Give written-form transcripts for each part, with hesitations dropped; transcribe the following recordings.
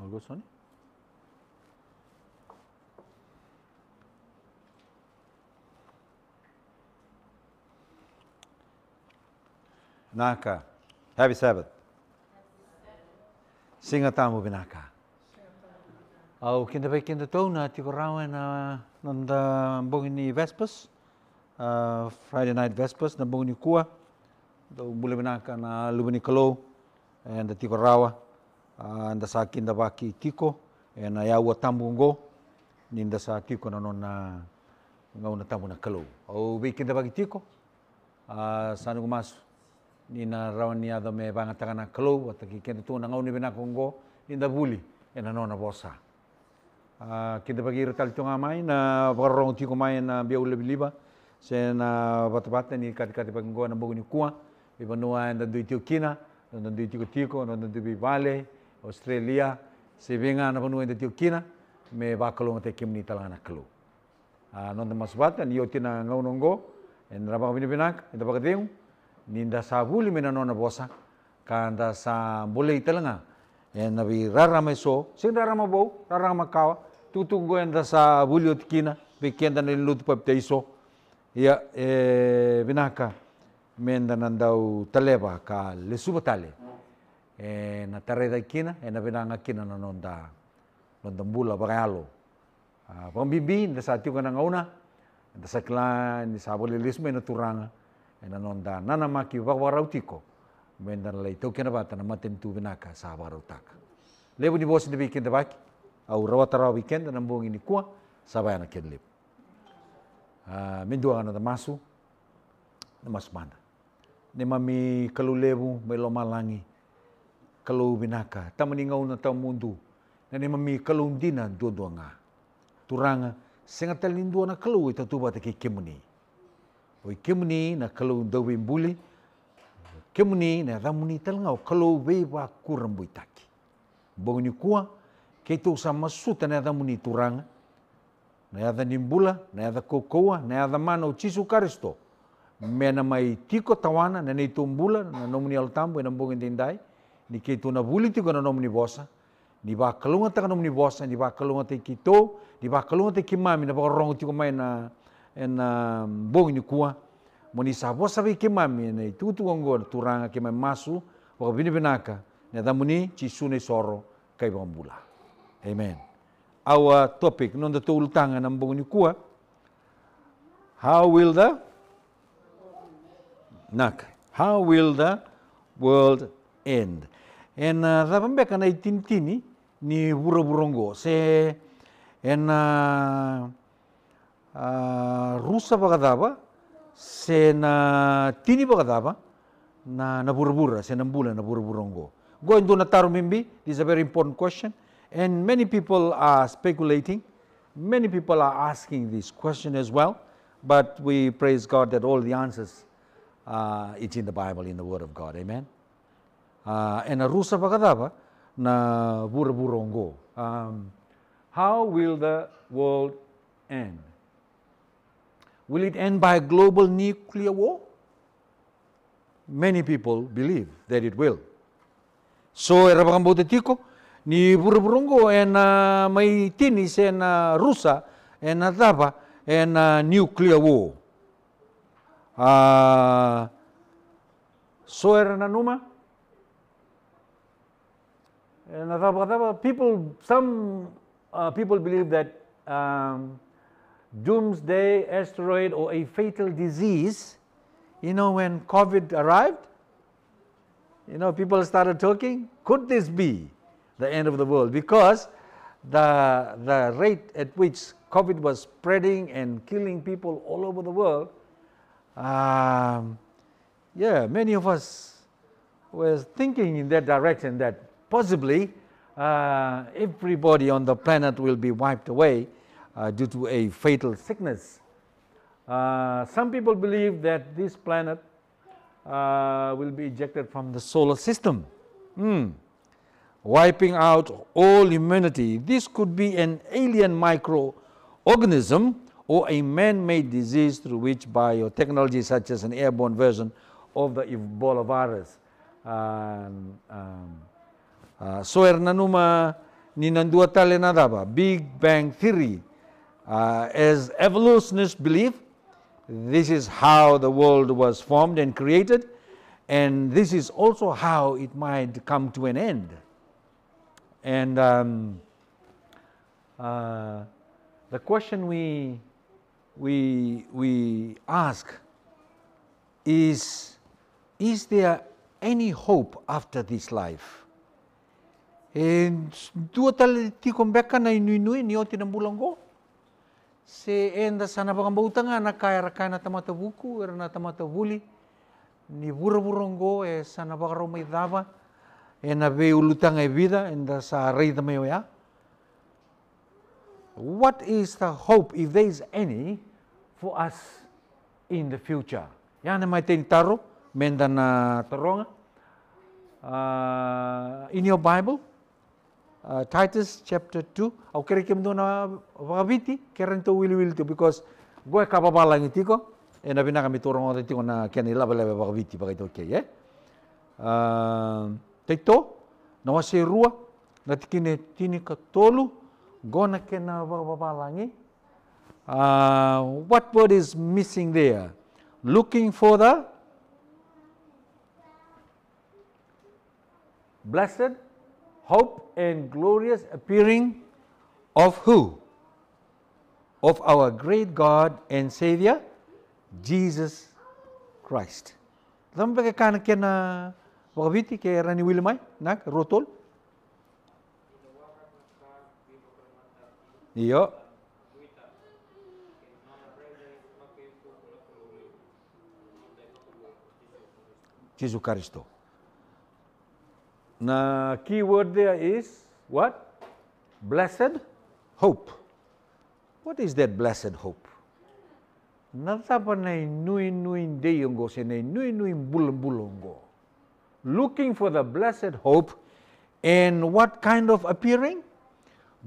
Algo Sony? Naka. Happy Sabbath. Singa tamu binaka. Au kinda bai kinda tau na tiko rawe na nanda bongi ni Vespers. Friday night Vespers na bongi ni kua. Tau bule binaka na lubani kalau. And tiko rawa. Nda sa kinda baki tiko. And na yaua tambu ngo. Ninda sa tiko na nona ngau na tambu na kalau. Au bai kinda baki tiko. Sanu kumasu. Nina rawan ni ada me banga takana kalau ataki kenda tu na ngau ni binaka ngo. Ninda buli. Ena nona bosa. Kita bagi retal tunga mai na barong tiko mai na biau liba se na bata ni kati bagi ngo na bogu ni kua iba noa na dui tio kina na dui tiko na dui vale Australia se venga na banua na tio kina me ba kalong te kimni talana kalu non mas bata ni yotina ngau ngo en raba bini binak ida bagadeu ninda sabuli mena nona bosa kanda sa boleh talanga en nabi rara meso sing rara mabou rara makawa tutunggo enda sa bulio tikina bekenda na lutu papteiso ya binaka menda nandau taleba ka lesuba tale na tareda kina na binanga kina na nonda bula bagalo pambibi nda sa tiu kana ngauna nda sa klan ni sa bole lisme na turanga na nonda nana maki bagwarautiko menda lai tokena bata na maten tu binaka sa barautaka lebu ni bosi de weekend baki au rawatara weekend na mbongi ni kua sabaya na kenlip mindua na masu na masmana ne mami kalu lebu melo malangi kalu binaka tamani ngau na tau mundu na ne mami kalu dina dua nga turanga senga talindua na kalu ita tuba te kemuni oi kemuni na kalu dawi buli kemuni na ramuni talngau kalu beba kurambuitaki bongi ni kua keitu sama suta na ada muni turanga na ada nimbula na ada kokoa na ada mana o Jisu Kristo mena mai tiko tawana na nei tumbula na nomuni altambo na mbongi tindai ni keitu na buli tiko na nomuni bosa ni ba kalunga taka nomuni bosa ni ba kalunga te kito ni ba kalunga te kimami na ba rongo tiko mai na mbongi ni kua moni sa bosa be kimami na tutu ngor turanga ke mai masu o bini binaka na ada muni Jisu ne soro kai bambula. Amen. Our topic, non the tool tanga ng bungo ni kua. How will the world end? And rabambe kana itintini ni buro-burongo se en rusa bagadaba se na tini bagadaba na bura-bura se nambula na buro-burongo. Go into na tarumimbi. This is a very important question. And many people are speculating. Many people are asking this question as well. But we praise God that all the answers, it's in the Bible, in the Word of God. Amen. And a rusa bagadaba na bura-burongo. How will the world end? Will it end by a global nuclear war? Many people believe that it will. So, erabakambo tiko ni buru-burungo may tinis Rusa daba nuclear war. So nanuma some people believe that doomsday asteroid or a fatal disease, when COVID arrived, people started talking, could this be the end of the world? Because the rate at which COVID was spreading and killing people all over the world, many of us were thinking in that direction that possibly everybody on the planet will be wiped away due to a fatal sickness. Some people believe that this planet will be ejected from the solar system, wiping out all humanity. This could be an alien microorganism or a man-made disease through which biotechnology such as an airborne version of the Ebola virus. So nanuma ni nandua tale na daba, Big Bang Theory. As evolutionists believe, this is how the world was formed and created, and this is also how it might come to an end. And the question we ask is there any hope after this life? And dua tali tikong beka na inui ni oti ng bulanggo. Se enda sana bakambutanga na kaya rakay na tamata buku era na tamata buli ni bura-burongo sana bakaro may dava na be ulutang e vida enda sa rei tamayo ya. What is the hope, if there is any, for us in the future? Yan na may tinitaro, menda na taronga. In your Bible, Titus chapter 2, au kere kem do na vaviti, keren to will to, because goe kapabalang itiko, e na binaka miturong o itiko na kani laba-laba vaviti, baka ito okay, Teito, na wasi rua, na tikine tinika tolu, gona kena babalangi. What word is missing there? Looking for the blessed hope and glorious appearing of who? Of our great God and Savior, Jesus Christ. Sampai kana kena wakabiti ke rani wilmai nak rotol. Iyo. Jesus Christ. Na key word there is what? Blessed hope. What is that blessed hope? Natapa na nui deyongo se na nui bulongo. Looking for the blessed hope, and what kind of appearing?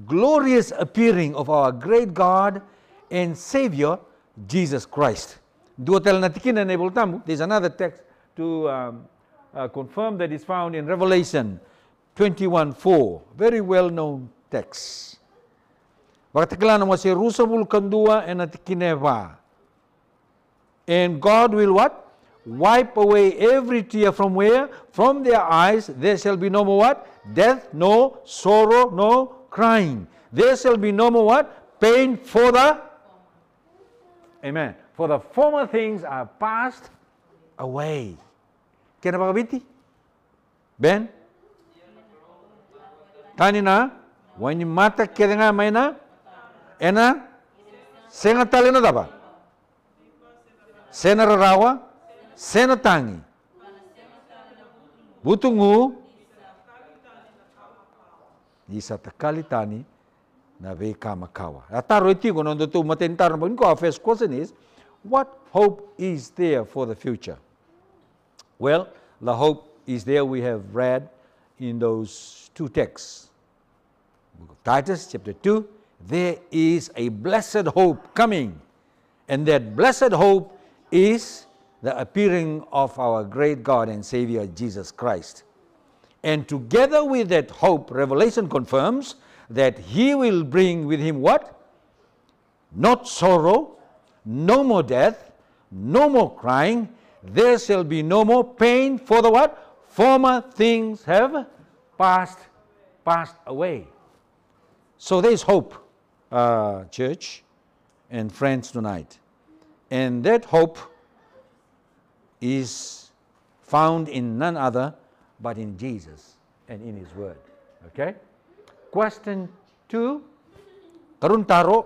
Glorious appearing of our great God and Savior, Jesus Christ. There's another text to confirm that is found in Revelation 21:4, very well-known text. Bakatikilana mo si Rusabul Kandua and Atikineva. And God will what? Wipe away every tear from where? From their eyes. There shall be no more what? Death, no sorrow, no crying. There shall be no more what? Pain for the... Amen. For the former things are passed away. Kena bakabiti? Ben? Tani na? Wani mata kaya nga may na? Ena? Senga tali na daba? Sena rarawa? Sena tangi? Butungu? Isa takalitani na ve kamakawa. Ataro itigo no tu matentaro mo ko. First question is, what hope is there for the future? Well, the hope is there we have read in those two texts. Book of Titus chapter 2, there is a blessed hope coming, and that blessed hope is the appearing of our great God and Savior Jesus Christ. And together with that hope, Revelation confirms that He will bring with Him what? Not sorrow, no more death, no more crying. There shall be no more pain, for the what? Former things have passed away. So there is hope, church and friends tonight. And that hope is found in none other but in Jesus and in His Word. Okay? Question 2. Karuntaro,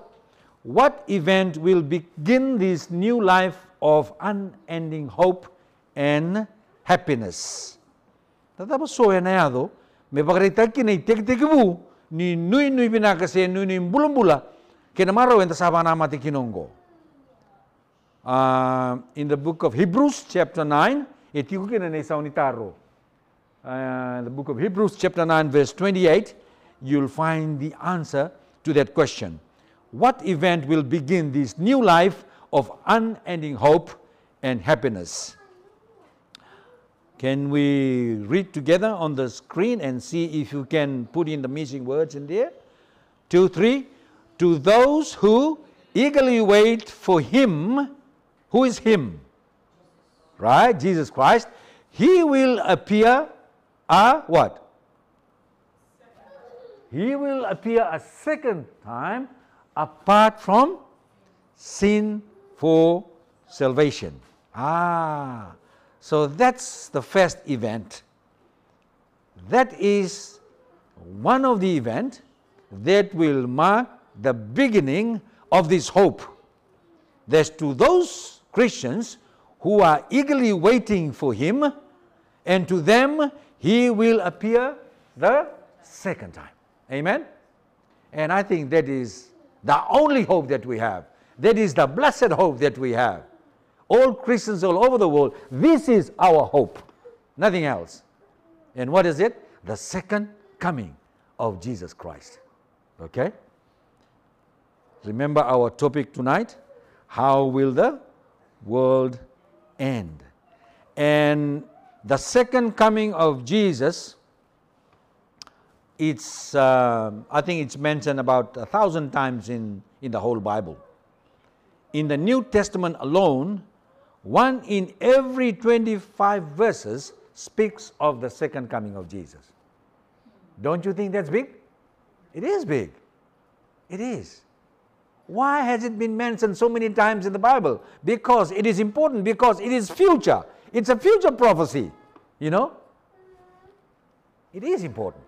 what event will begin this new life of unending hope and happiness? Tatapos so yanayado, may pagkaritan kinaitek-tekibu, ni nui pinakase, nui bulang-bula, kinamaraw yung tasaba namati kinonggo. In the book of Hebrews chapter 9, iti ko kinanaysaw ni Taro. The book of Hebrews chapter 9 verse 28, you'll find the answer to that question. What event will begin this new life of unending hope and happiness? Can we read together on the screen and see if you can put in the missing words in there? 2, 3. To those who eagerly wait for Him. Who is Him? Right? Jesus Christ. He will appear what? He will appear a second time apart from sin for salvation. So that's the first event. That is one of the events that will mark the beginning of this hope. There's to those Christians who are eagerly waiting for Him, and to them He will appear the second time. Amen? And I think that is the only hope that we have. That is the blessed hope that we have. All Christians all over the world, this is our hope. Nothing else. And what is it? The second coming of Jesus Christ. Okay? Remember our topic tonight? How will the world end? And the second coming of Jesus, it's I think it's mentioned about 1,000 times in the whole Bible. In the New Testament alone, 1 in every 25 verses speaks of the second coming of Jesus. Don't you think that's big? It is big. It is. Why has it been mentioned so many times in the Bible? Because it is important, because it is future. It's a future prophecy, you know. It is important.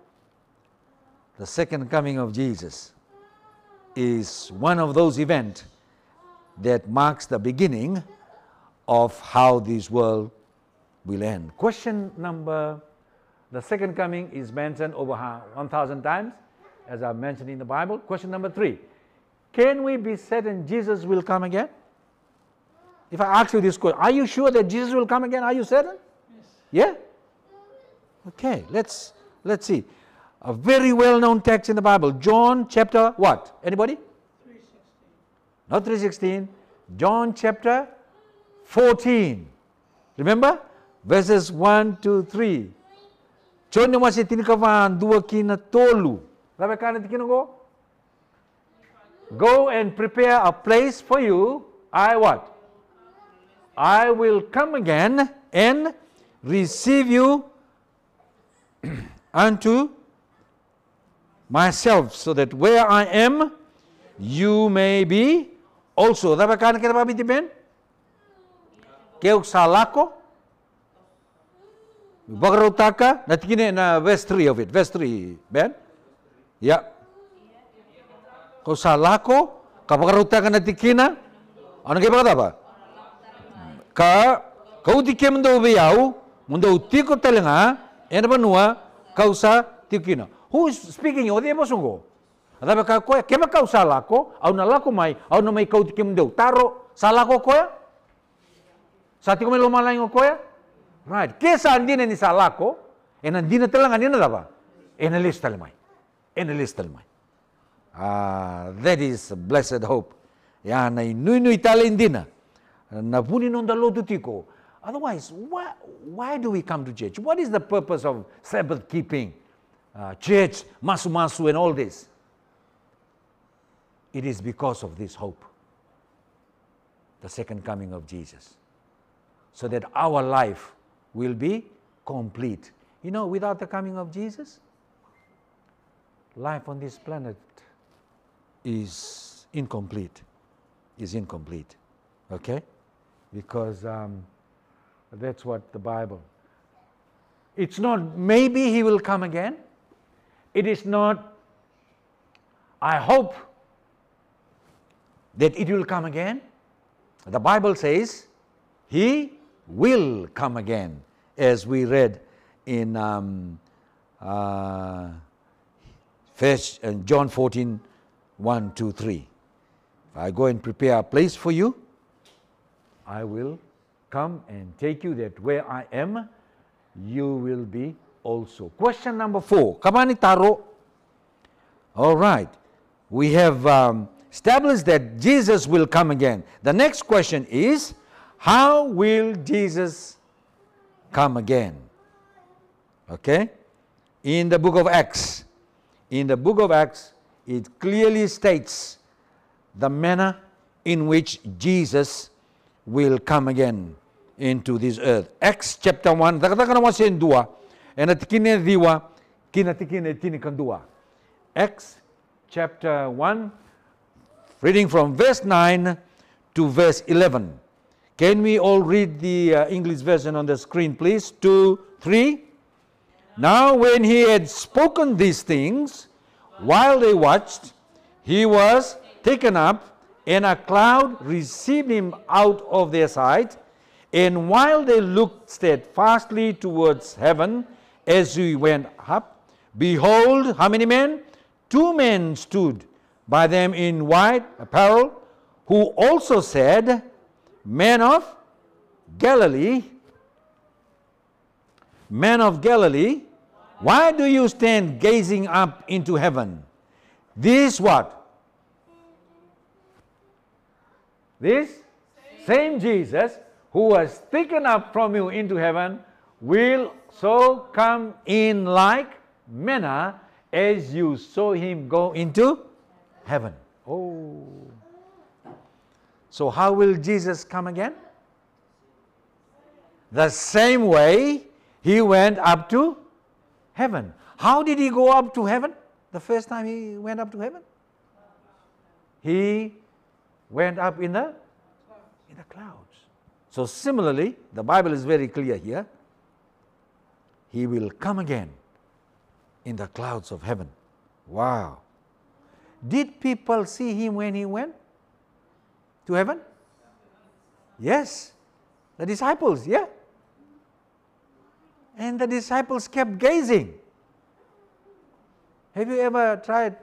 The second coming of Jesus is one of those events that marks the beginning of how this world will end. Question number, the second coming is mentioned over 1,000 times, as I mentioned in the Bible. Question number 3, can we be certain Jesus will come again? If I ask you this question, are you sure that Jesus will come again? Are you certain? Yes. Yeah? Okay, let's see. A very well-known text in the Bible, John chapter what? Anybody? 3:16. Not 3:16. John chapter 14. Remember? Verses 1 to 3. John yung masih tinikavan 2:13. Sabi ka na tikino go and prepare a place for you. I what? I will come again and receive you unto myself, so that where I am, you may be also. Dapat ka na kinapabitipen? Kaya salako, bagarotaka, natikine na verse 3 of it. Verse 3, Ben? Yeah. Kau salako, kabagarotaka natikina, ano kaya ba ba? Kau tikim do biyaw, mundo utiko talinga, ena banua, kau sa tikina. Who is speaking? O di mo sungo. Adabe ka ko, kema kau salako, au na lako mai, au na mai kau tikim do. Taro salako ko ya? Sa tiko may lumalay ko ya? Right. Kesa andina ni salako, andina talang andina daba. Enalis talimay. Enalis talimay. That is blessed hope. Ya na inui talindina. Na punin on the lotu tiko. Otherwise, why do we come to church? What is the purpose of Sabbath keeping? Church, masu-masu and all this. It is because of this hope. The second coming of Jesus. So that our life will be complete. You know, without the coming of Jesus, life on this planet is incomplete. Okay? Because that's what the Bible. It's not maybe He will come again. It is not, I hope that it will come again. The Bible says He will come again, as we read in John 14, 1, 2, 3. If I go and prepare a place for you, I will come and take you, that where I am, you will be also. Question number 4. Kamani taro. All right. We have established that Jesus will come again. The next question is, how will Jesus come again. Okay? In the book of Acts, it clearly states the manner in which Jesus will come again into this earth. Acts chapter 1, takatakan mo siya 2, and atikine diwa, kinatikine tinikan 2. Acts chapter 1, reading from verse 9 to verse 11. Can we all read the English version on the screen, please? 2, 3. Now when he had spoken these things, while they watched, he was taken up, and a cloud received him out of their sight. And while they looked steadfastly towards heaven as he went up, behold, how many men? 2 men stood by them in white apparel, who also said, Men of Galilee, why do you stand gazing up into heaven? This what? This same Jesus who was taken up from you into heaven will so come in like manner as you saw him go into heaven. Oh. So how will Jesus come again? The same way he went up to heaven. How did he go up to heaven? The first time he went up to heaven? He went up in the clouds. So similarly, the Bible is very clear here. He will come again in the clouds of heaven. Wow. Did people see him when he went to heaven? Yes. The disciples, yeah. And the disciples kept gazing. Have you ever tried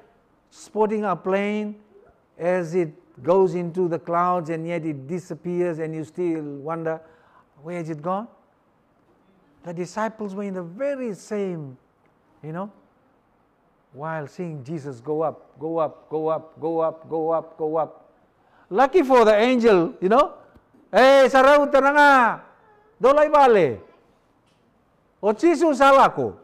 spotting a plane as it goes into the clouds and yet it disappears and you still wonder, where has it gone? The disciples were in the very same, while seeing Jesus go up, go up, go up, go up, go up, go up. Lucky for the angel, saraw ta na nga, dolay bale. O Jesus sala ko.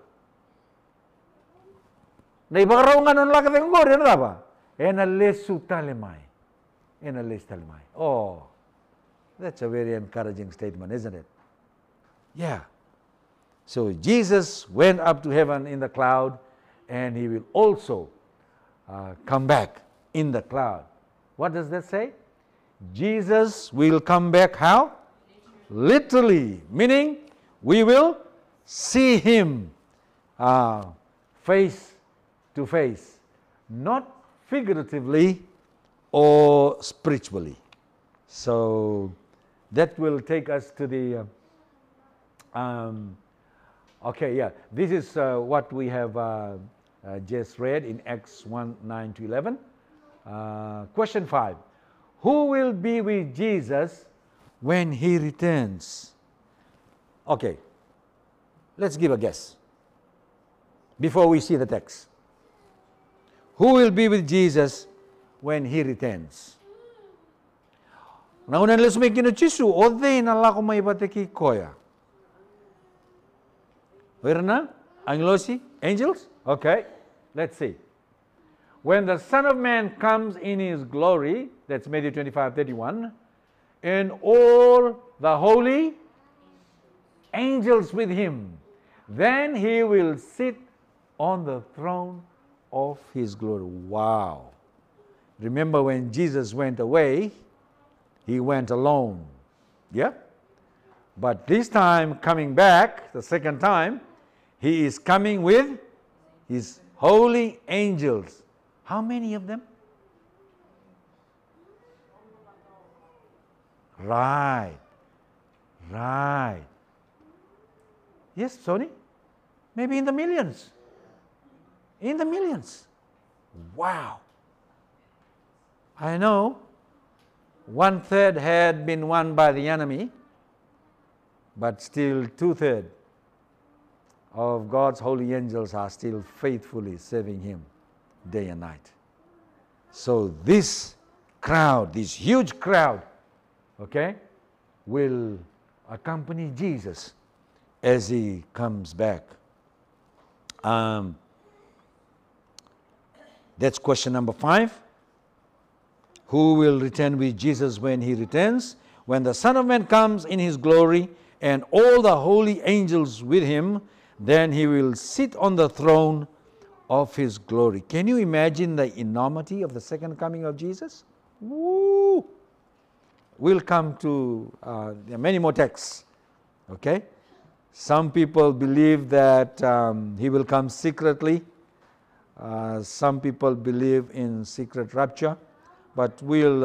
Na ibaraw nga nun lakad ang gori, ano ba? Enalesu talimay. Oh, that's a very encouraging statement, isn't it? Yeah. So Jesus went up to heaven in the cloud, and he will also come back in the cloud. What does that say? Jesus will come back how? Literally, meaning we will see him face to face, not figuratively or spiritually. So that will take us to the this is what we have just read in Acts 1, 9 to 11. Question 5. Who will be with Jesus when he returns? Okay, let's give a guess before we see the text. Who will be with Jesus when he returns? Nauna nila sumikin no chisu, ode na la ko may bateki koya. Where na? Angels? Okay, let's see. When the Son of Man comes in his glory, that's Matthew 25:31, and all the holy angels with him, then he will sit on the throne of his glory. Wow. Remember when Jesus went away, he went alone. Yeah? But this time, coming back, the second time, he is coming with his holy angels. How many of them? Right. Yes, Sony? Maybe in the millions. In the millions. Wow. I know 1/3 had been won by the enemy, but still 2/3 of God's holy angels are still faithfully serving him day and night. So this crowd, this huge crowd, will accompany Jesus as he comes back. That's question number 5. Who will return with Jesus when he returns? When the Son of Man comes in his glory and all the holy angels with him, then he will sit on the throne of his glory. Can you imagine the enormity of the second coming of Jesus? Woo! We'll come to there are many more texts. Okay? Some people believe that he will come secretly. Some people believe in secret rapture. But we'll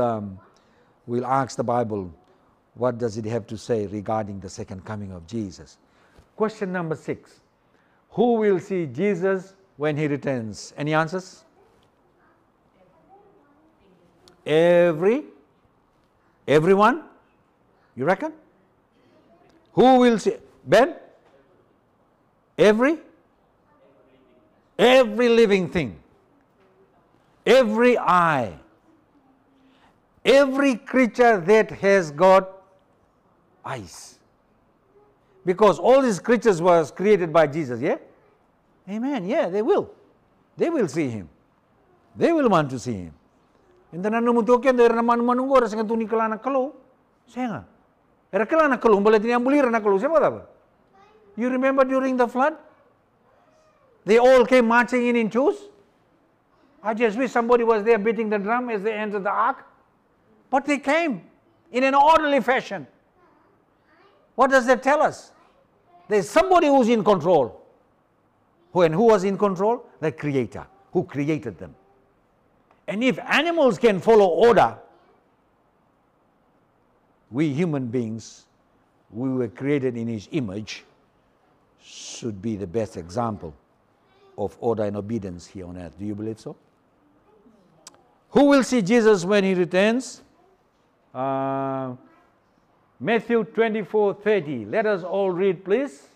ask the Bible, what does it have to say regarding the second coming of Jesus? Question number 6. Who will see Jesus when he returns? Any answers? Everyone? You reckon? Who will see? Ben? Every living thing. Every eye. Every creature that has got eyes. Because all these creatures was created by Jesus, yeah? Amen, yeah, they will. They will see him. They will want to see him. Inta na numutukin, dahil naman manunggo, rasa nga tuni kala na kalo. Saya nga. Era kala na kalo, mbala tiniambulira na kalo. Siya ba? You remember during the flood? They all came marching in twos. I just wish somebody was there beating the drum as they entered the ark. But they came in an orderly fashion. What does that tell us? There's somebody who's in control. And who was in control? The Creator, who created them. And if animals can follow order, we human beings, we were created in his image, should be the best example of order and obedience here on earth. Do you believe so? Who will see Jesus when he returns? Matthew 24:30. Let us all read, please.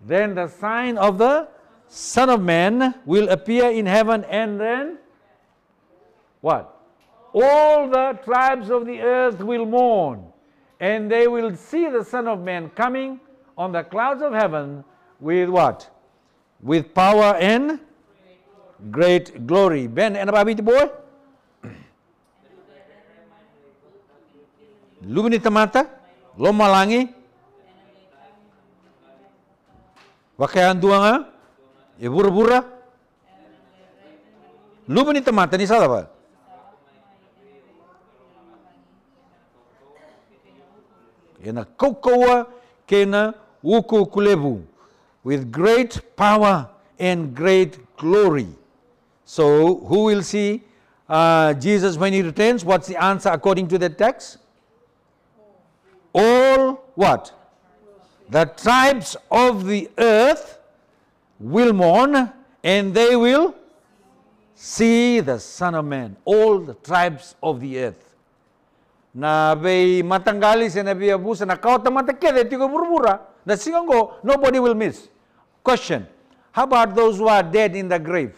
Then the sign of the Son of Man will appear in heaven, and then what? All the tribes of the earth will mourn, and they will see the Son of Man coming on the clouds of heaven with what? With power and great glory. Ben, ano ba biti boy? Lumini tamata, lomalangi, wakayan dua nga, ibura-bura, lumini tamata ni sada ba? Kena kaukawa, kena wuku kulebu, with great power and great glory. So, who will see Jesus when he returns? What's the answer according to the text? All what? The tribes of the earth will mourn, and they will see the Son of Man. All the tribes of the earth. Na bay matanggali sa nabi abusa na kauta matakede tigo burbura na singongo nobody will miss. Question: how about those who are dead in the grave?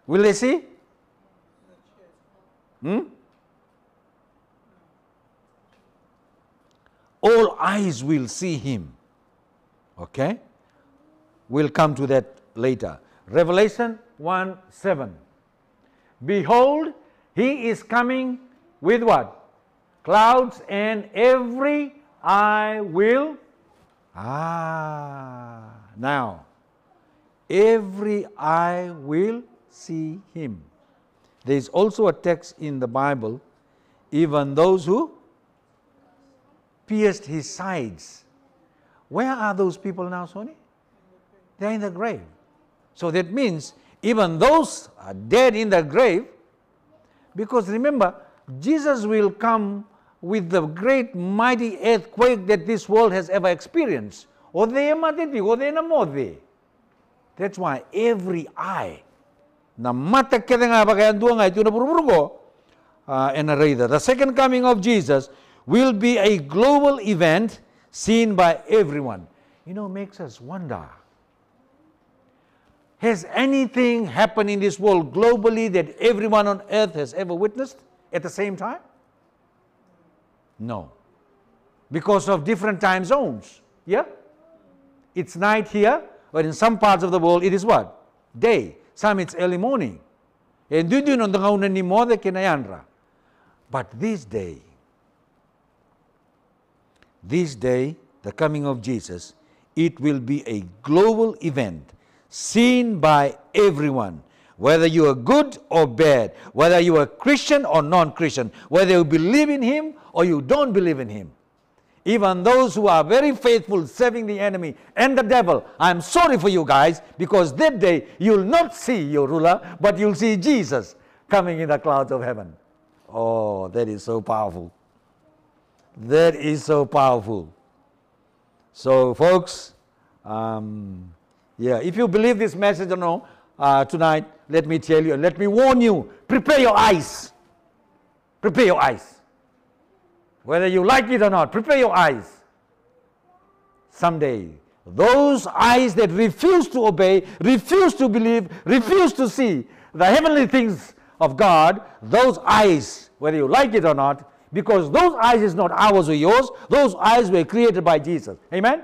Will they see? All eyes will see him. Okay? We'll come to that later. Revelation 1:7. Behold, he is coming with what? Clouds, and every eye will. Now, every eye will see him. There is also a text in the Bible, even those who pierced his sides. Where are those people now, Sonny? They're in the grave. So that means even those are dead in the grave, because remember, Jesus will come with the great mighty earthquake that this world has ever experienced. That's why every eye, na mata kita nga bagayan dua nga ito na purpurgo, and the second coming of Jesus will be a global event seen by everyone. You know, makes us wonder. Has anything happened in this world globally that everyone on earth has ever witnessed at the same time? No. because of different time zones. Yeah? It's night here, but in some parts of the world it is what? Day. Some it's early morning. And do you know ni mo de kinayanra? But this day, the coming of Jesus, it will be a global event seen by everyone, whether you are good or bad, whether you are Christian or non-Christian, whether you believe in Him or you don't believe in Him. Even those who are very faithful serving the enemy and the devil, I'm sorry for you guys, because that day you'll not see your ruler, but you'll see Jesus coming in the clouds of heaven. Oh, that is so powerful. That is so powerful. So, folks, if you believe this message or no, tonight, let me tell you, let me warn you, prepare your eyes. Prepare your eyes. Whether you like it or not, prepare your eyes. Someday, those eyes that refuse to obey, refuse to believe, refuse to see the heavenly things of God, those eyes, whether you like it or not, because those eyes is not ours or yours, those eyes were created by Jesus. Amen?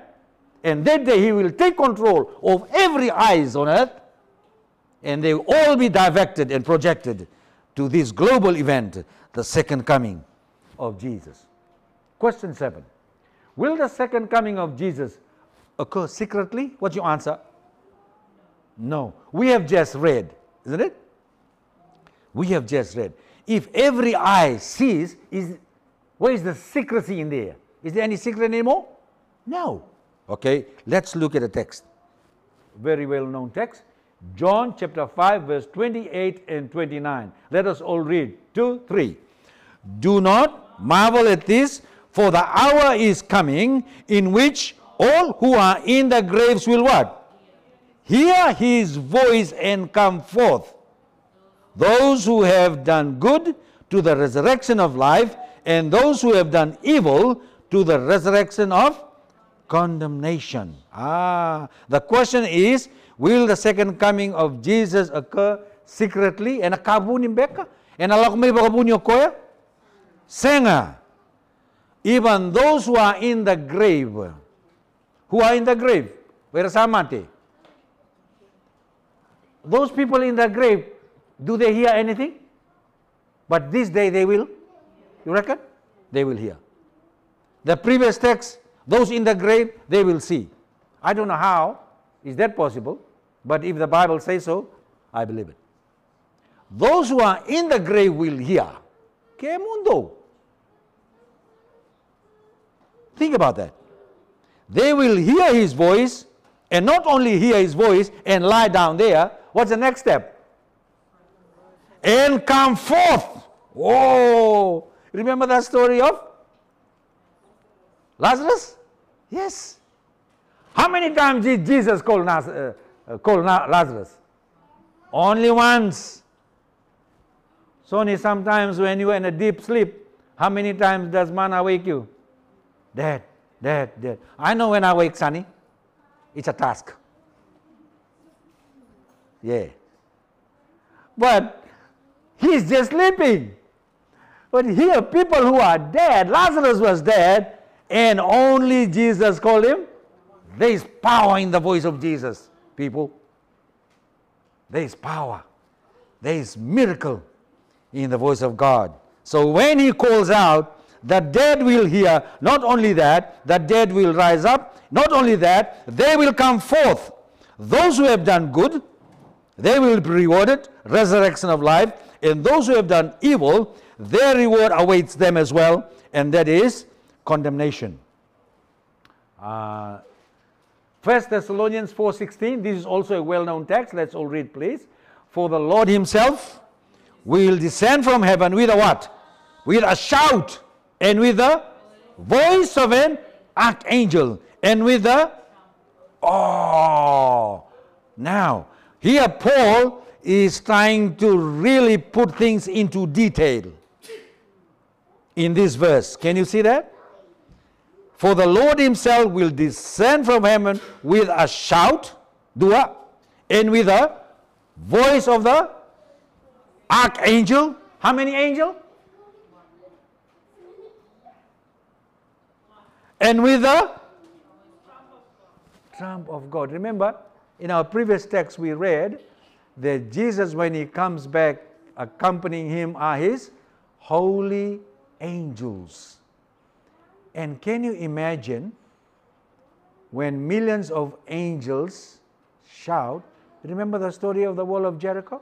And that day He will take control of every eyes on earth, and they will all be directed and projected to this global event, the second coming of Jesus. Question 7. Will the second coming of Jesus occur secretly? What's your answer? No. We have just read, isn't it? We have just read. If every eye sees, where is the secrecy in there? Is there any secret anymore? No. Okay, let's look at the text. Very well known text. John chapter 5 verse 28 and 29. Let us all read. 2, 3. Do not marvel at this, for the hour is coming in which all who are in the graves will what? Hear His voice and come forth. Those who have done good to the resurrection of life, and those who have done evil to the resurrection of condemnation. The question is, will the second coming of Jesus occur secretly? And akabunin beka? And alakumay bakabunyo koya? Senga. Even those who are in the grave. Who are in the grave? Where is Amate? Those people in the grave, do they hear anything? But this day they will. You reckon? They will hear. The previous text, those in the grave, they will see. I don't know how. Is that possible? But if the Bible says so, I believe it. Those who are in the grave will hear. Que mundo? Think about that. They will hear His voice, and not only hear His voice and lie down there. What's the next step? And come forth. Oh, remember that story of Lazarus? Yes. How many times did Jesus call Lazarus? Only once. Sonny, sometimes when you are in a deep sleep, how many times does man awake you? Dad. I know when I wake Sonny, it's a task. Yeah. But he's just sleeping. But here, people who are dead, Lazarus was dead, and only Jesus called him. There is power in the voice of Jesus, people. There is power. There is miracle in the voice of God. So when He calls out, the dead will hear. Not only that, the dead will rise up. Not only that, they will come forth. Those who have done good, they will be rewarded, resurrection of life. And those who have done evil, their reward awaits them as well, and that is condemnation. 1 Thessalonians 4:16, this is also a well-known text. Let's all read, please. For the Lord Himself will descend from heaven with a what? With a shout, and with the voice of an archangel, and with the... Now, here Paul is trying to really put things into detail in this verse. Can you see that? For the Lord Himself will descend from heaven with a shout, dua, and with a voice of the archangel. How many angels? and with the trump of God. Remember, in our previous text we read that Jesus, when he comes back, accompanying him are his holy angels. And can you imagine when millions of angels shout? Remember the story of the wall of Jericho?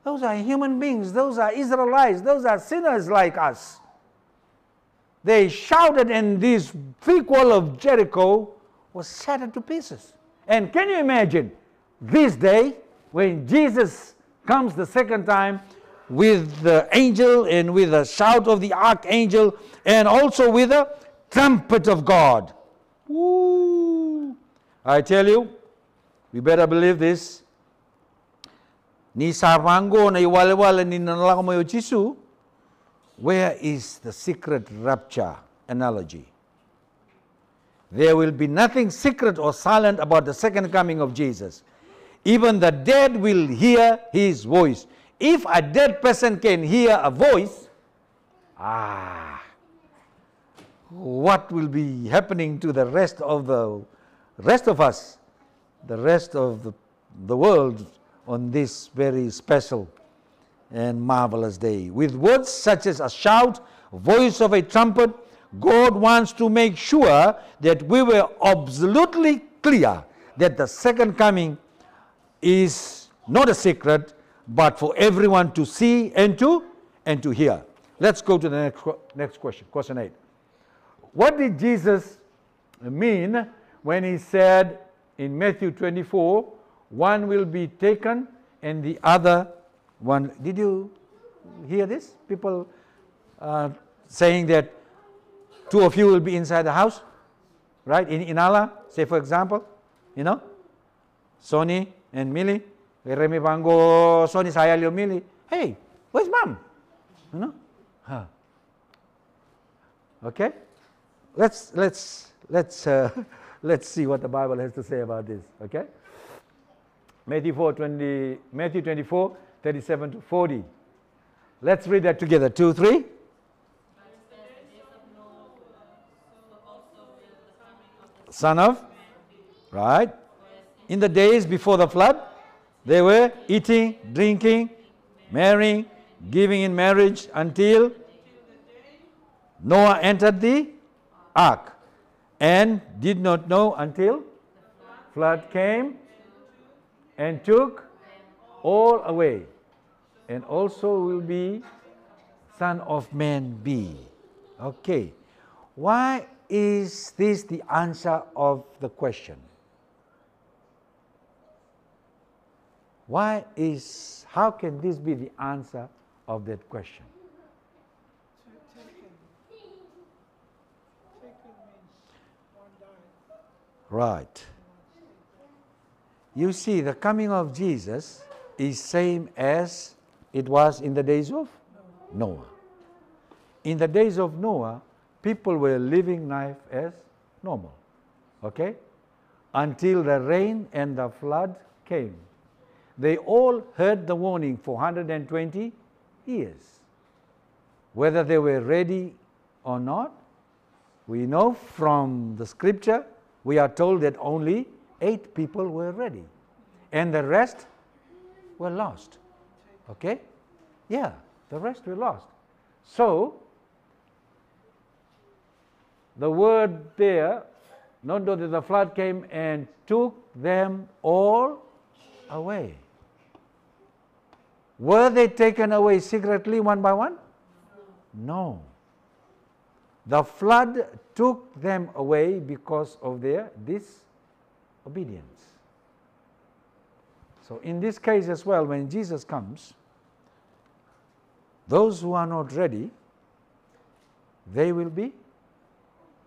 Those are human beings, those are Israelites, those are sinners like us. They shouted and this thick wall of Jericho was shattered to pieces. And can you imagine this day when Jesus comes the second time with the angel and with the shout of the archangel and also with the trumpet of God. Woo! I tell you, we better believe this. Ni sarango na iwalewale ni nanalako mo Jisu. Where is the secret rapture analogy? There will be nothing secret or silent about the second coming of Jesus. Even the dead will hear his voice. If a dead person can hear a voice, what will be happening to the rest of us, the rest of the world on this very special and marvelous day? With words such as a shout, voice of a trumpet, God wants to make sure that we were absolutely clear that the second coming is not a secret, but for everyone to see and to hear. Let's go to the next question, question 8. What did Jesus mean when he said in Matthew 24, one will be taken and the other one? Did you hear this? People saying that two of you will be inside the house, right? In Inala, say for example, Sony and Millie. Remy Bango, Sony Sayalio Millie. Hey, where's mom? Okay? Let's see what the Bible has to say about this. Okay? Matthew 24, 37 to 40. Let's read that together. 2, 3. Son of, right? In the days before the flood, they were eating, drinking, marrying, giving in marriage until Noah entered the ark and did not know until flood came and took all away. And also will be Son of Man be. Okay. Why is this the answer of the question? How can this be the answer of that question? Right. You see, the coming of Jesus is same as it was in the days of Noah. In the days of Noah, people were living life as normal. Okay? Until the rain and the flood came. They all heard the warning for 120 years. Whether they were ready or not, we know from the scripture, we are told that only 8 people were ready. And the rest were lost. Okay? Yeah, the rest were lost. So, the word there, not that the flood came and took them all away. Were they taken away secretly one by one? No. The flood took them away because of their disobedience. So in this case as well, when Jesus comes, those who are not ready, they will be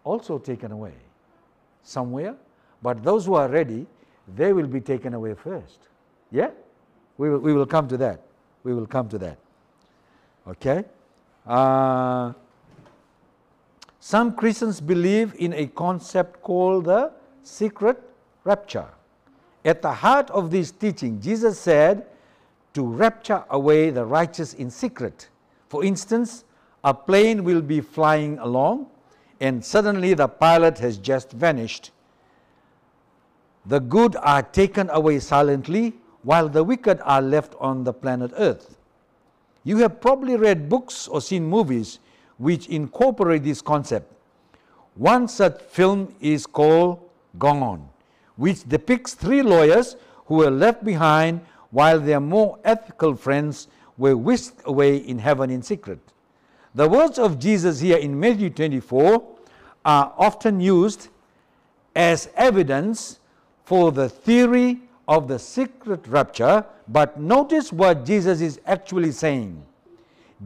also taken away somewhere. But those who are ready, they will be taken away first. Yeah? We will come to that. We will come to that. Okay? Some Christians believe in a concept called the Secret Rapture. At the heart of this teaching, Jesus said to rapture away the righteous in secret. For instance, a plane will be flying along and suddenly the pilot has just vanished. The good are taken away silently, while the wicked are left on the planet Earth. You have probably read books or seen movies which incorporate this concept. One such film is called Gone, which depicts three lawyers who were left behind while their more ethical friends were whisked away in heaven in secret. The words of Jesus here in Matthew 24 are often used as evidence for the theory of the secret rapture, but notice what Jesus is actually saying.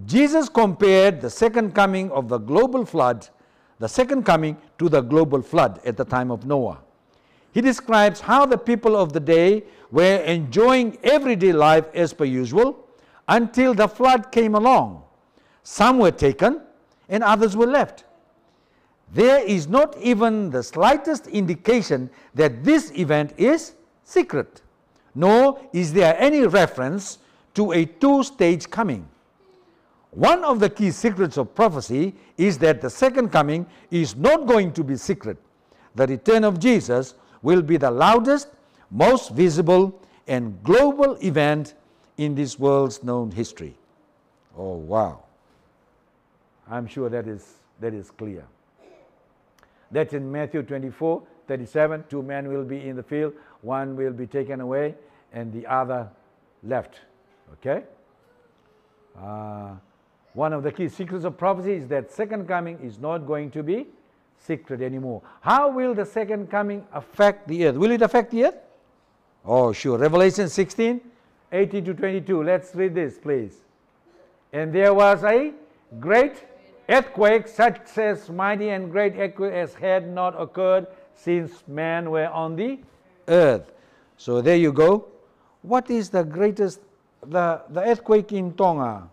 Jesus compared the second coming of the global flood, the second coming, to the global flood at the time of Noah. He describes how the people of the day were enjoying everyday life as per usual until the flood came along. Some were taken and others were left. There is not even the slightest indication that this event is secret, nor is there any reference to a two-stage coming. One of the key secrets of prophecy is that the second coming is not going to be secret. The return of Jesus will be the loudest, most visible, and global event in this world's known history. Oh, wow. I'm sure that is clear. That's in Matthew 24:37. Two men will be in the field, one will be taken away, and the other left. Okay? One of the key secrets of prophecy is that second coming is not going to be secret anymore. How will the second coming affect the earth? Will it affect the earth? Oh, sure. Revelation 16:18-22. Let's read this, please. And there was a great earthquake, such as mighty and great earthquake as had not occurred since men were on the earth. So there you go. What is the greatest, the earthquake in Tonga?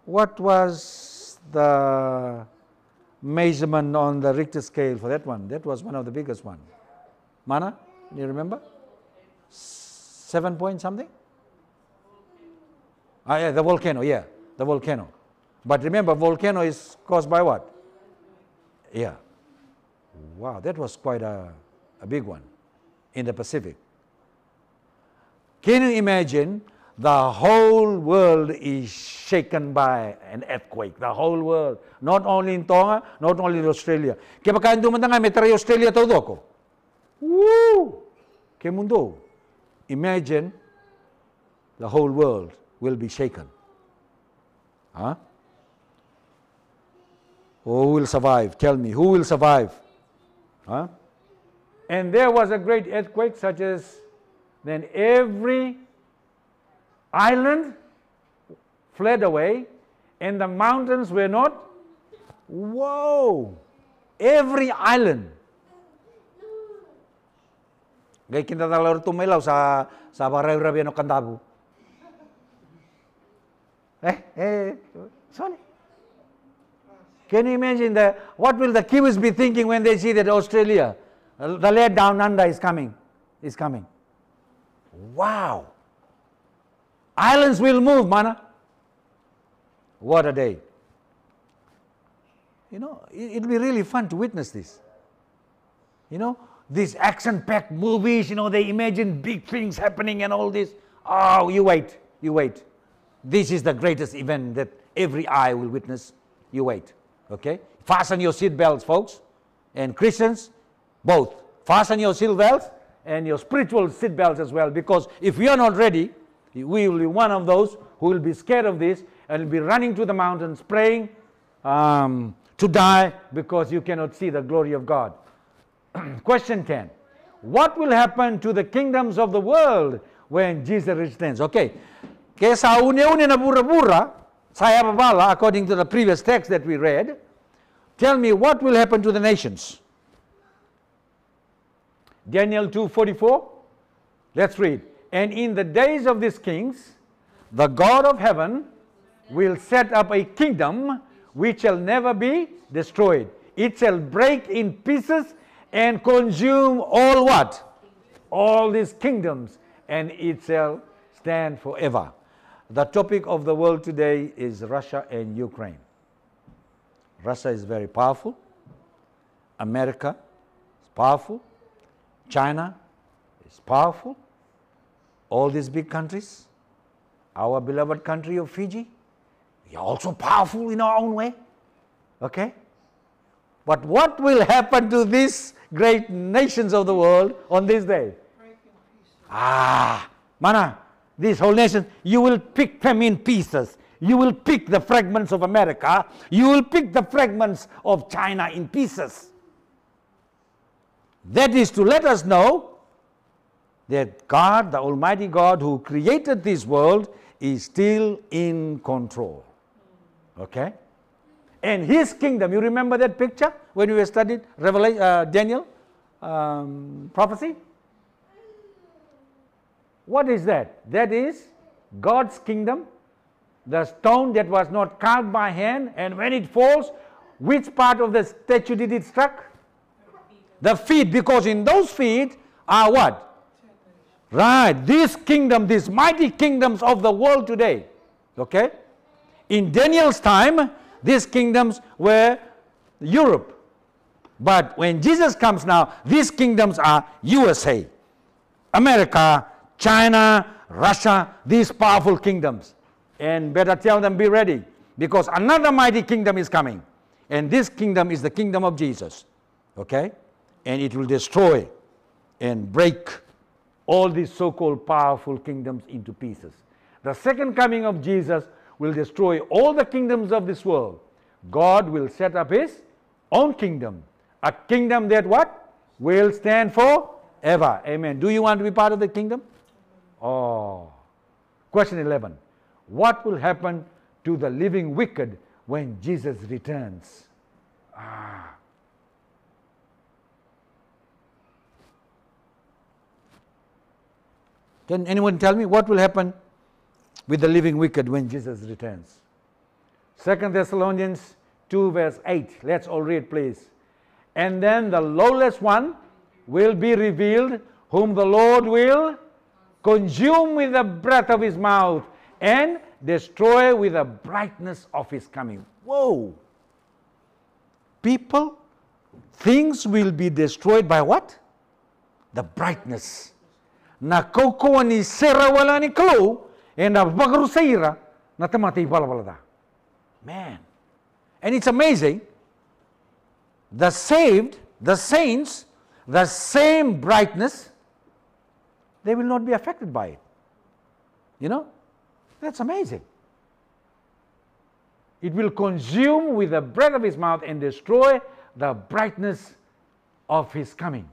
What was the measurement on the Richter scale for that one? That was one of the biggest ones. Mana, do you remember? 7 point something? Yeah, the volcano, yeah, the volcano. But remember, volcano is caused by what? Yeah. Wow, that was quite a big one in the Pacific. Can you imagine? The whole world is shaken by an earthquake. The whole world. Not only in Tonga, not only in Australia. Kaya pagkain dumanda nga, may taray Australia todo ako. Woo! Kaya mundo. Imagine the whole world will be shaken. Huh? Who will survive? Tell me, who will survive? Huh? And there was a great earthquake, such as then every island fled away, and the mountains were not. Whoa! Every island. Gay kita talaga tumilaw sa Baleiyasawa no Kandabu. Sorry. Can you imagine what will the Kiwis be thinking when they see that Australia, the land down under is coming? Wow! Islands will move, mana. What a day. You know, it'll be really fun to witness this. You know, these action-packed movies, you know, they imagine big things happening and all this. Oh, you wait. This is the greatest event that every eye will witness. You wait, okay? Fasten your seat belts, folks. And Christians, both. Fasten your seat belts and your spiritual seat belts as well, because if we are not ready, we will be one of those who will be scared of this and will be running to the mountains, praying to die because you cannot see the glory of God. Question 10. What will happen to the kingdoms of the world when Jesus returns? Okay. Kaya sa une-une na bura-bura, saya babala, according to the previous text that we read, tell me what will happen to the nations. Daniel 2:44. Let's read. And in the days of these kings, the God of heaven will set up a kingdom which shall never be destroyed. It shall break in pieces and consume all what? All these kingdoms, and it shall stand forever. The topic of the world today is Russia and Ukraine. Russia is very powerful. America is powerful. China is powerful. All these big countries. Our beloved country of Fiji, we are also powerful in our own way. Okay? But what will happen to these great nations of the world on this day? Mana, these whole nations, you will pick them in pieces. You will pick the fragments of America. You will pick the fragments of China in pieces. That is to let us know that God, the Almighty God who created this world, is still in control. Okay? And His kingdom, you remember that picture when we studied Daniel prophecy? What is that? That is God's kingdom, the stone that was not carved by hand, and when it falls, which part of the statue did it struck? The feet, because in those feet are what? Right, this kingdom, these mighty kingdoms of the world today. Okay? In Daniel's time, these kingdoms were Europe. But when Jesus comes now, these kingdoms are USA, America, China, Russia, these powerful kingdoms. And better tell them, be ready, because another mighty kingdom is coming. And this kingdom is the kingdom of Jesus. Okay? And it will destroy and break all these so-called powerful kingdoms into pieces. The second coming of Jesus will destroy all the kingdoms of this world. God will set up His own kingdom. A kingdom that what? Will stand forever. Amen. Do you want to be part of the kingdom? Oh. Question 11. What will happen to the living wicked when Jesus returns? Can anyone tell me what will happen with the living wicked when Jesus returns? 2 Thessalonians 2 verse 8. Let's all read, please. And then the lawless one will be revealed, whom the Lord will consume with the breath of His mouth and destroy with the brightness of His coming. Whoa! People, things will be destroyed by what? The brightness. Na kaukawa ni sera wala ni kalo, and na bagaru saira, na tamati balbalada. Man. And it's amazing. The saved, the saints, the same brightness, they will not be affected by it. You know? That's amazing. It will consume with the breath of His mouth and destroy the brightness of His coming.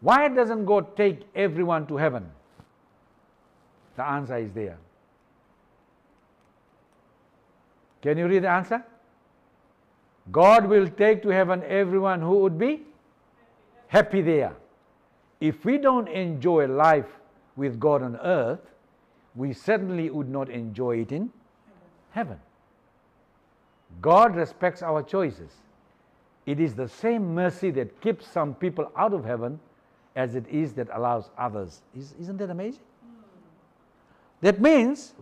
Why doesn't God take everyone to heaven? The answer is there. Can you read the answer? God will take to heaven everyone who would be happy there. If we don't enjoy life with God on earth, we certainly would not enjoy it in heaven. God respects our choices. It is the same mercy that keeps some people out of heaven as it is that allows others. Isn't that amazing? That means,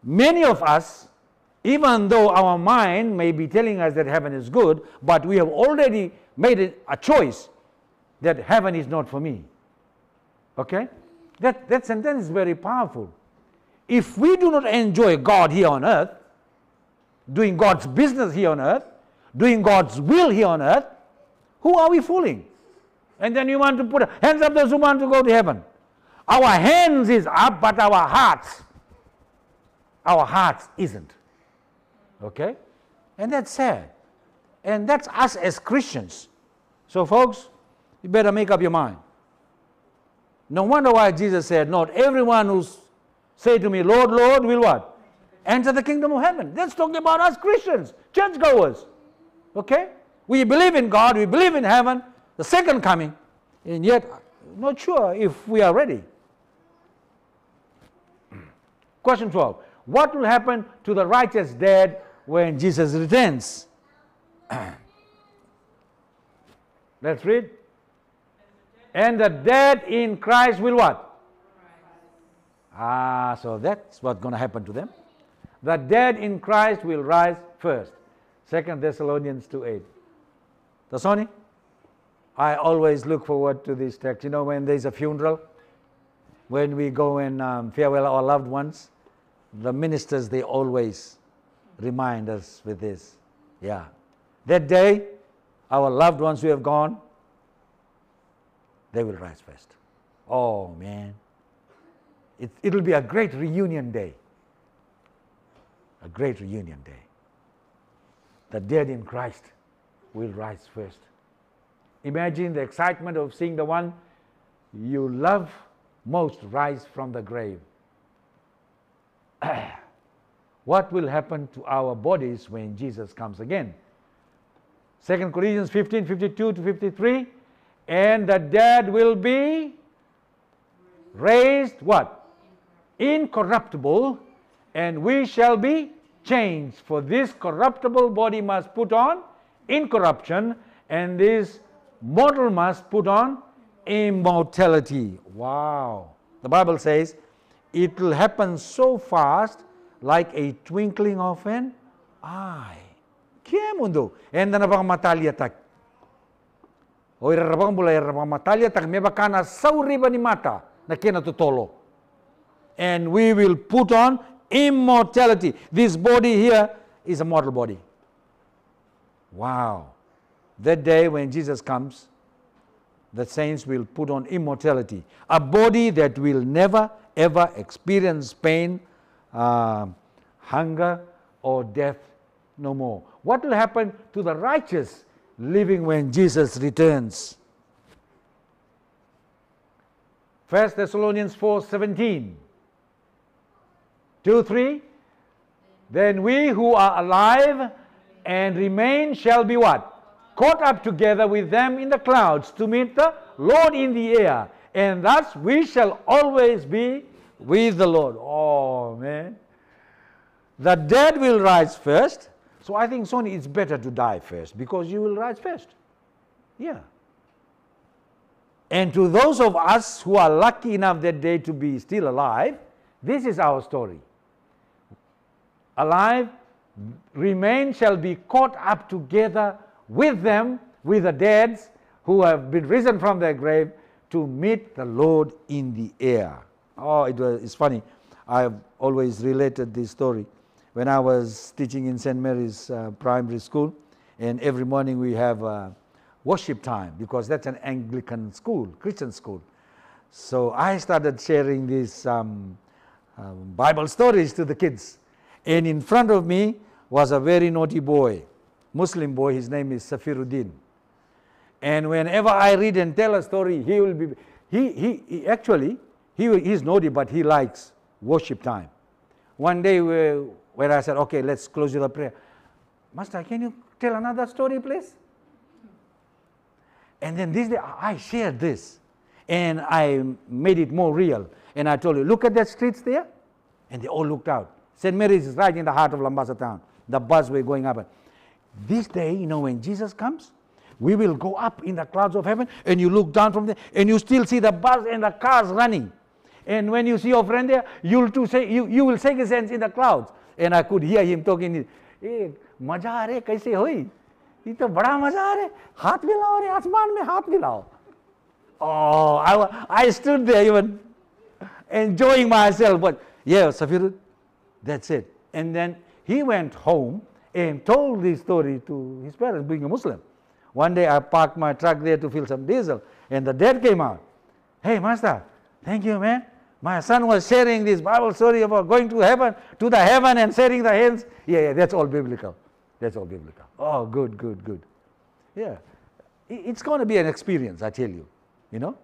many of us, even though our mind may be telling us that heaven is good, but we have already made it a choice that heaven is not for me. Okay? That sentence is very powerful. If we do not enjoy God here on earth, doing God's business here on earth, doing God's will here on earth, who are we fooling? And then you want to put hands up those who want to go to heaven. Our hands is up, but our hearts isn't. Okay? And that's sad. And that's us as Christians. So folks, you better make up your mind. No wonder why Jesus said, not everyone who say to me, Lord, Lord, will what? Enter the kingdom of heaven. That's talking about us Christians, churchgoers. Okay? We believe in God, we believe in heaven, the second coming, and yet not sure if we are ready. Question 12. What will happen to the righteous dead when Jesus returns? Let's read. And the dead in Christ will what? So that's what's going to happen to them. The dead in Christ will rise first. 2 Thessalonians 2:8. Tasoni? I always look forward to this text. You know, when there's a funeral, when we go and farewell our loved ones, the ministers, they always remind us with this. Yeah. That day, our loved ones who have gone, they will rise first. Oh, man. It'll be a great reunion day. A great reunion day. The dead in Christ will rise first. Imagine the excitement of seeing the one you love most rise from the grave. What will happen to our bodies when Jesus comes again? 2 Corinthians 15:52-53, and the dead will be raised what? Incorruptible, and we shall be changed. For this corruptible body must put on incorruption, and this mortal must put on immortality. Wow. The Bible says it will happen so fast like a twinkling of an eye. Kaya mundo. And na napang matalya tak. O irarabang bulay irarabang matalya tak may baka na sauri ba ni mata na kinatutolo. And we will put on immortality. This body here is a mortal body. Wow. That day when Jesus comes, the saints will put on immortality. A body that will never ever experience pain, hunger, or death no more. What will happen to the righteous living when Jesus returns? 1 Thessalonians 4:17. 2:3. Then we who are alive and remain shall be what? Caught up together with them in the clouds to meet the Lord in the air. And thus we shall always be with the Lord. Oh, man. The dead will rise first. So I think, Sonny, it's better to die first because you will rise first. Yeah. And to those of us who are lucky enough that day to be still alive, this is our story. Alive, remain, shall be caught up together with them, with the dead who have been risen from their grave to meet the Lord in the air. Oh, it's funny. I have always related this story. When I was teaching in St. Mary's Primary School, and every morning we have worship time because that's an Anglican school, Christian school. So I started sharing these Bible stories to the kids. And in front of me was a very naughty boy, Muslim boy. His name is Safiruddin. And whenever I read and tell a story, he will be, he's naughty, but he likes worship time. One day when I said, okay, let's close with a prayer. Master, can you tell another story, please? And then this day, I shared this. And I made it more real. And I told you, look at that streets there. And they all looked out. St. Mary's is right in the heart of Lambasa town. The busway going up. This day, you know, when Jesus comes, we will go up in the clouds of heaven. And you look down from there. And you still see the bus and the cars running. And when you see your friend there, you will shake his hands in the clouds. And I could hear him talking. Hey, मजा आ रहे कैसे होई? ये तो बड़ा मजा आ रहे. हाथ मिलाओ रे आसमान में हाथ मिलाओ. Oh, I stood there even enjoying myself. But yeah, Safir, that's it. And then he went home and told this story to his parents, being a Muslim. One day I parked my truck there to fill some diesel, and the dad came out. Hey, Master, thank you, man. My son was sharing this Bible story about going to heaven, and sharing the hands. Yeah, that's all biblical. That's all biblical. Oh, good. Yeah. It's going to be an experience, I tell you. You know?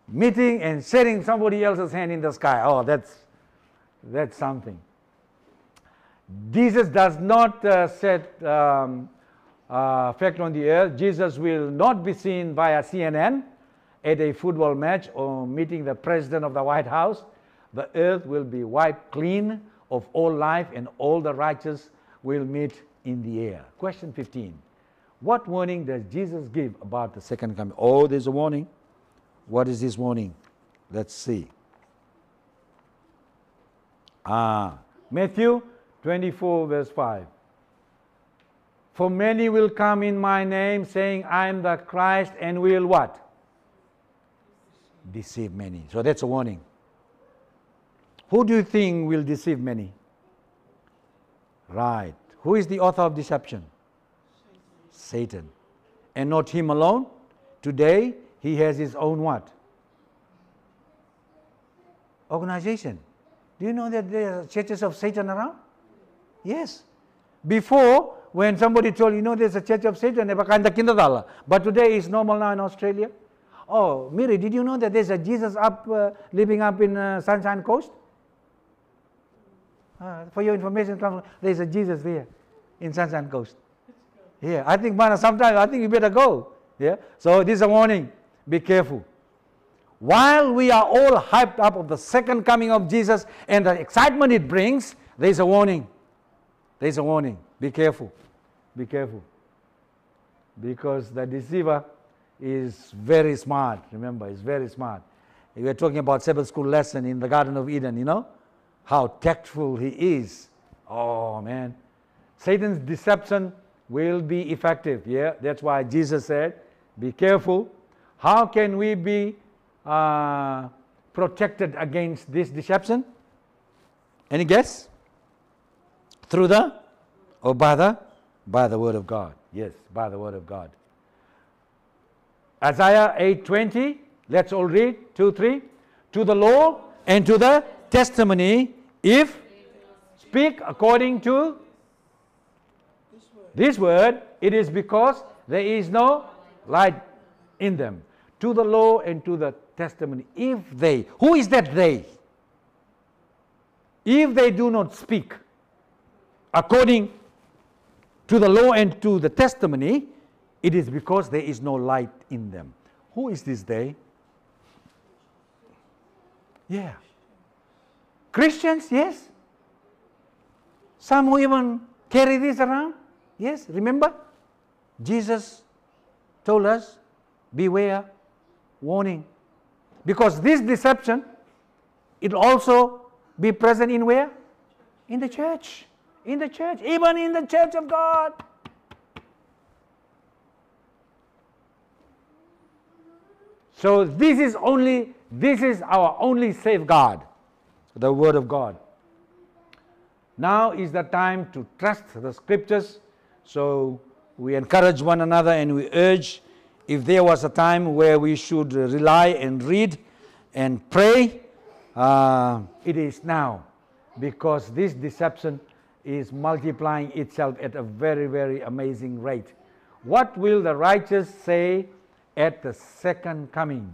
Meeting and sharing somebody else's hand in the sky. Oh, that's something. Jesus does not set effect on the earth. Jesus will not be seen via CNN at a football match or meeting the president of the White House. The earth will be wiped clean of all life, and all the righteous will meet in the air. Question 15. What warning does Jesus give about the second coming? Oh, there's a warning. What is this warning? Let's see. Matthew 24, verse 5. For many will come in my name, saying, I am the Christ, and will what? Deceive many. So that's a warning. Who do you think will deceive many? Right. Who is the author of deception? Satan. And not him alone. Today, he has his own what? Organization. Do you know that there are churches of Satan around? Yes. Before, when somebody told you, there's a church of Satan, but today it's normal now in Australia. Oh, Miri, did you know that there's a Jesus living up in Sunshine Coast? For your information, there's a Jesus there in Sunshine Coast. Yeah, I think, man, sometime I think you better go. Yeah. So this is a warning. Be careful. While we are all hyped up of the second coming of Jesus and the excitement it brings, there is a warning. There is a warning. Be careful. Be careful. Because the deceiver is very smart. Remember, he's very smart. We were talking about Sabbath school lesson in the Garden of Eden, how tactful he is. Oh, man. Satan's deception will be effective. Yeah, that's why Jesus said, be careful. How can we be protected against this deception? Any guess? Through or by the word of God. Yes, by the word of God. Isaiah 8:20, let's all read, 2, 3. To the law and to the testimony, if speak according to this word, it is because there is no light in them. To the law and to the testimony, if they, who is that they? If they do not speak according to the law and to the testimony, it is because there is no light in them. Who is this they? Yeah. Christians, yes. Some who even carry this around. Yes, remember? Jesus told us, beware, warning. Because this deception, it also be present in where? In the church. In the church. Even in the church of God. So this is our only safeguard, the Word of God. Now is the time to trust the Scriptures. So we encourage one another and we urge, if there was a time where we should rely and read and pray, it is now, because this deception is multiplying itself at a very, very amazing rate. What will the righteous say at the second coming?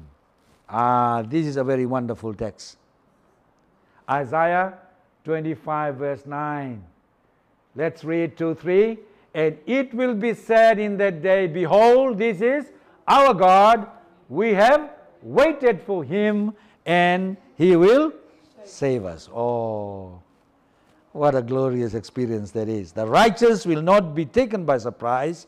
This is a very wonderful text. Isaiah 25 verse 9. Let's read 2, 3. And it will be said in that day, behold, this is our God. We have waited for him, and he will save us. Oh, what a glorious experience that is. The righteous will not be taken by surprise.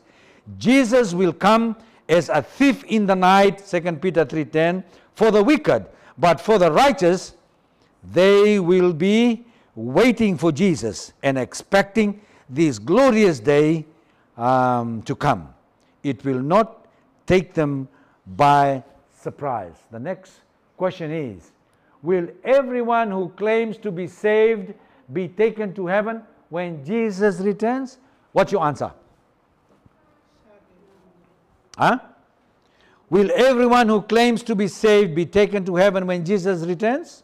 Jesus will come as a thief in the night, 2 Peter 3:10, for the wicked. But for the righteous, they will be waiting for Jesus and expecting this glorious day to come. It will not take them by surprise. The next question is, will everyone who claims to be saved be taken to heaven when Jesus returns? What's your answer? Will everyone who claims to be saved be taken to heaven when Jesus returns?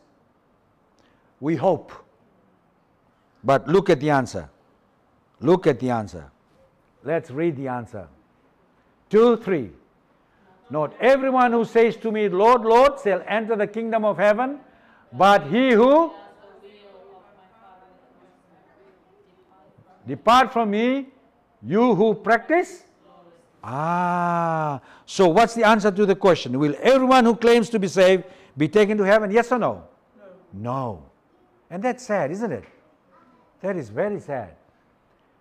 We hope. But look at the answer. Look at the answer. Let's read the answer. 2, 3. Not everyone who says to me, Lord, Lord, shall enter the kingdom of heaven, but he who depart from me, you who practice. So what's the answer to the question? Will everyone who claims to be saved be taken to heaven? Yes or no? No. And that's sad, isn't it? That is very sad.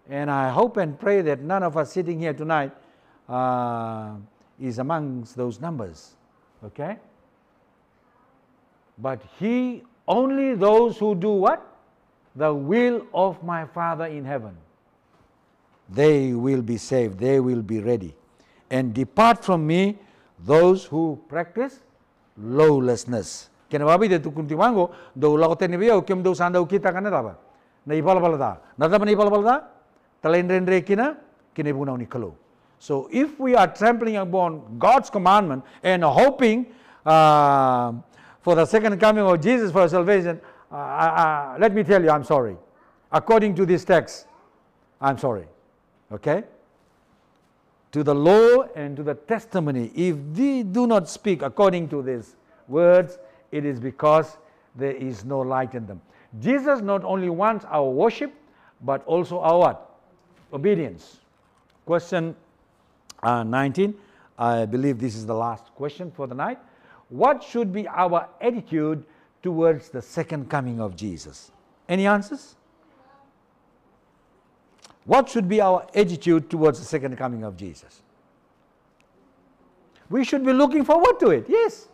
And I hope and pray that none of us sitting here tonight is amongst those numbers. Okay? But only those who do what? The will of my Father in heaven. they will be saved, they will be ready. And depart from me, those who practice lawlessness. Kena babi de tukun tiwango, do lako teni biya, ukem do sanda ukita kana taba. Na ipala pala ta. Nata pa na ipala pala ta? Talain renre kina ibuna ni kalo. So if we are trampling upon God's commandment and hoping for the second coming of Jesus for salvation, let me tell you, I'm sorry. According to this text, I'm sorry. Okay? To the law and to the testimony, if we do not speak according to these words, it is because there is no light in them. Jesus not only wants our worship, but also our what? Obedience. Question 19. I believe this is the last question for the night. What should be our attitude towards the second coming of Jesus? Any answers? What should be our attitude towards the second coming of Jesus? We should be looking forward to it, yes.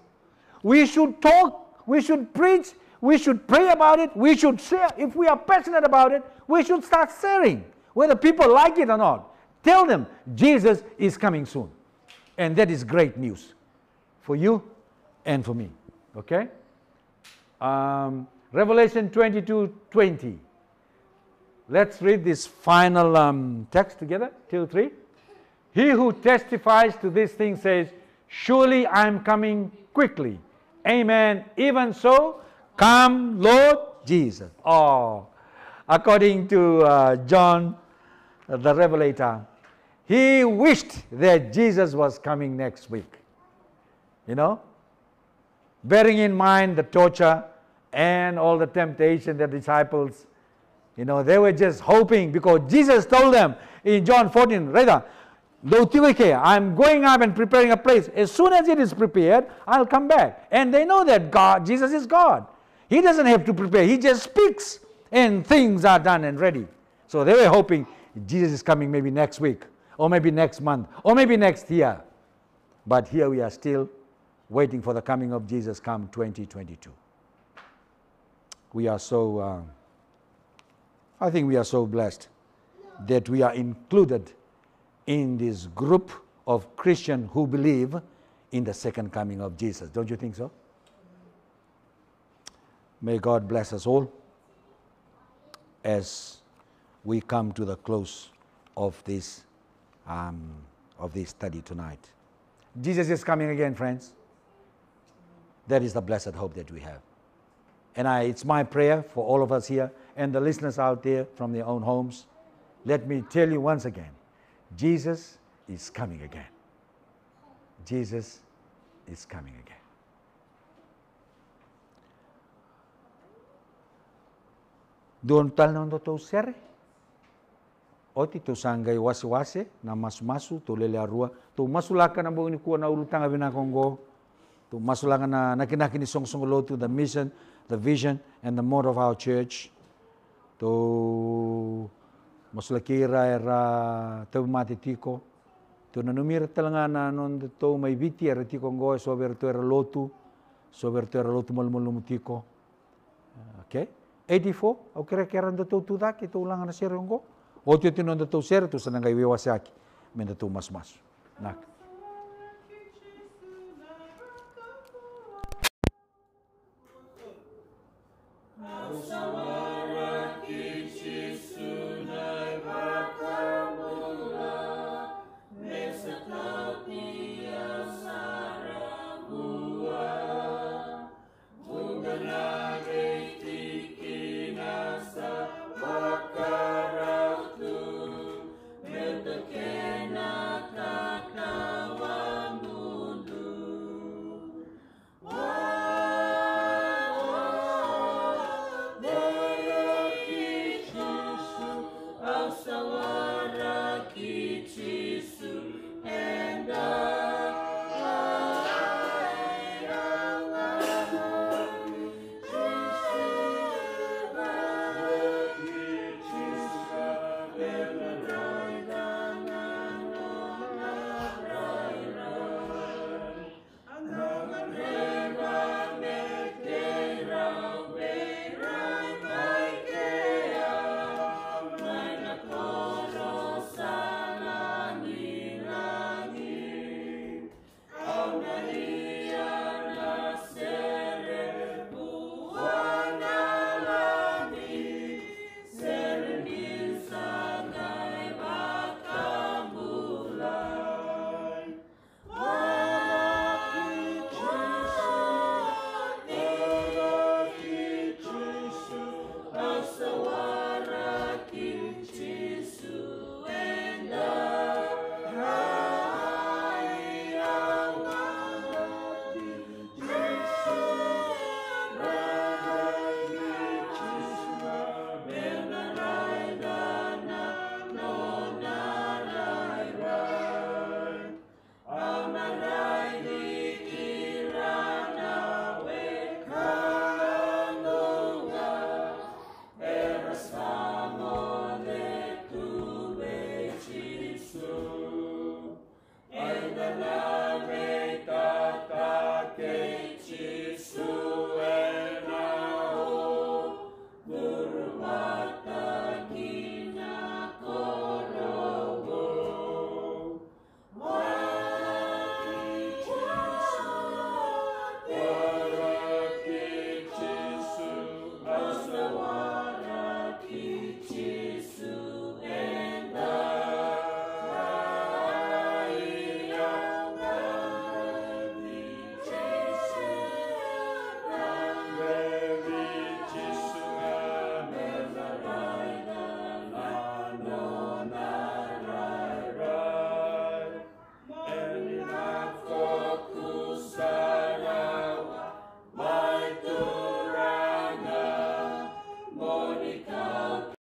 We should talk, we should preach, we should pray about it, we should share. If we are passionate about it, we should start sharing, whether people like it or not. Tell them Jesus is coming soon. And that is great news for you and for me. Okay? Revelation 22:20. Let's read this final text together, 2-3. He who testifies to this thing says, surely I am coming quickly. Amen. Even so, come Lord Jesus. Oh, according to John the Revelator, he wished that Jesus was coming next week. You know, bearing in mind the torture and all the temptation the disciples, you know, they were just hoping, because Jesus told them in John 14, rather, I'm going up and preparing a place. As soon as it is prepared, I'll come back. And they know that Jesus is God. He doesn't have to prepare. He just speaks and things are done and ready. So they were hoping Jesus is coming maybe next week, or maybe next month, or maybe next year. But here we are still waiting for the coming of Jesus come 2022. We are so... I think we are so blessed that we are included in this group of Christians who believe in the second coming of Jesus. Don't you think so? May God bless us all as we come to the close of this study tonight. Jesus is coming again, friends. That is the blessed hope that we have. And it's my prayer for all of us here and the listeners out there from their own homes. Let me tell you once again, Jesus is coming again. Jesus is coming again. Doon tal na to sere. Oti to sangai wasi-wasi na masu-masu to lele arua. To masulakan ang buong ni kuwa na ulutang abina Kongo. To masulakan na nakinaki ni song-song to the mission, the vision, and the motto of our church. To masulakira era to matitiko. To nanumira talanga na non to may biti era tiko ngo so verto era lotu malmulumutiko. Okay? 84 au kira-kira ndo to tudaki to ulangan na sirongo. O to tinon to ser to sanangay wiwasaki men to mas-mas. Nak. So